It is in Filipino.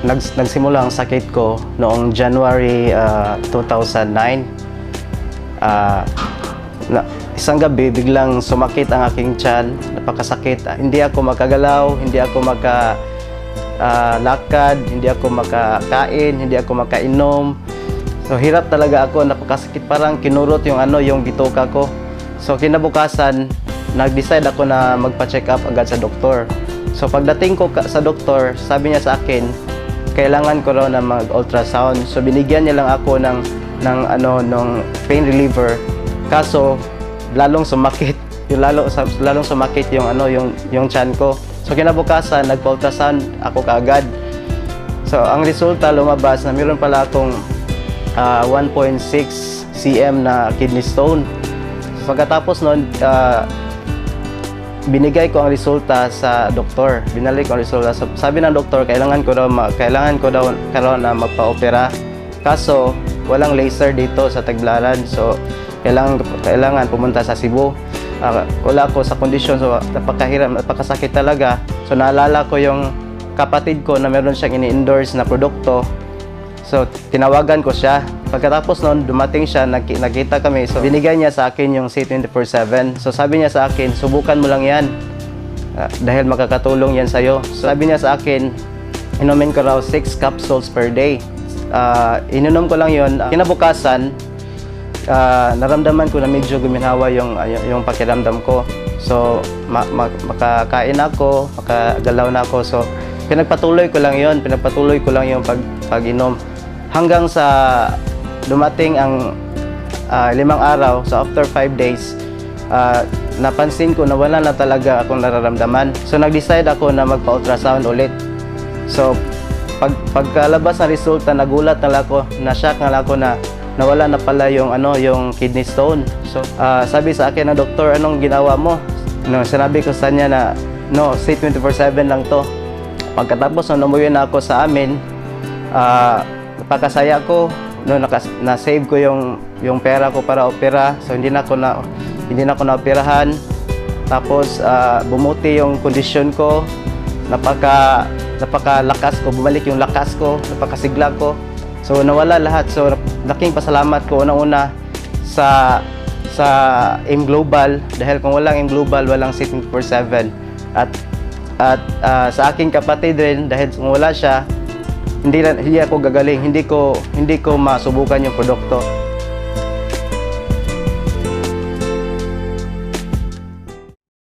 nagsimula ang sakit ko noong January 2009. Isang gabi, biglang sumakit ang aking tiyan, napakasakit. Hindi ako makagalaw, hindi ako lakad, hindi ako makakain, hindi ako makainom. So hirap talaga ako, napakasakit, parang kinurot yung bituka ko. So kinabukasan, nag-decide ako na magpa-check up agad sa doktor. So pagdating ko sa doktor, sabi niya sa akin, kailangan ko raw na mag-ultrasound. So binigyan niya lang ako ng pain reliever. Kaso lalong sumakit, lalong sumakit yung tiyan ko. So kinabukasan, nagpa-ultrasound ako kaagad. So ang resulta lumabas na mayroon pala akong 1.6 cm na kidney stone. Pagkatapos noon, binigay ko ang resulta sa doktor. Binalik ko ang resulta. Sabi ng doktor, kailangan ko daw na magpa-opera. Kaso walang laser dito sa Tagbilaran. So kailangan pumunta sa Cebu. Wala ko sa kondisyon, so napakasakit talaga. So naalala ko yung kapatid ko na meron siyang ini-endorse na produkto. So tinawagan ko siya. Pagkatapos noon, dumating siya, nakita kami. So binigay niya sa akin yung C24/7. So sabi niya sa akin, subukan mo lang yan. Dahil makakatulong yan sa'yo. So sabi niya sa akin, inumin ko raw 6 capsules per day. Ininom ko lang yun. Kinabukasan, naramdaman ko na medyo guminhawa yung pakiramdam ko. So makakain ako, makagalaw na ako. So pinagpatuloy ko lang yung pag-inom. Hanggang sa dumating ang 5 araw, so after 5 days, napansin ko na wala na talaga akong nararamdaman. So nag-decide ako na magpa-ultrasound ulit. So pagkalabas ng resulta, nagulat na ako, na-shock na ako na nawala na pala yung kidney stone. So sabi sa akin ng doktor, anong ginawa mo? Sinabi ko sa niya na C24/7 lang to. Pagkatapos umuwi na ako sa amin, napakasaya ko. Na-save ko yung pera ko para opera. So hindi na ako na-operahan. Tapos bumuti yung kondisyon ko. Napakalakas ko, bumalik yung lakas ko, napakasigla ko. So nawala lahat. So laking pasalamat ko una-una sa AIM Global, dahil kung walang AIM Global, walang C24/7. At sa aking kapatid rin, dahil kung wala siya, hindi ako gagaling, hindi ko masubukan yung produkto.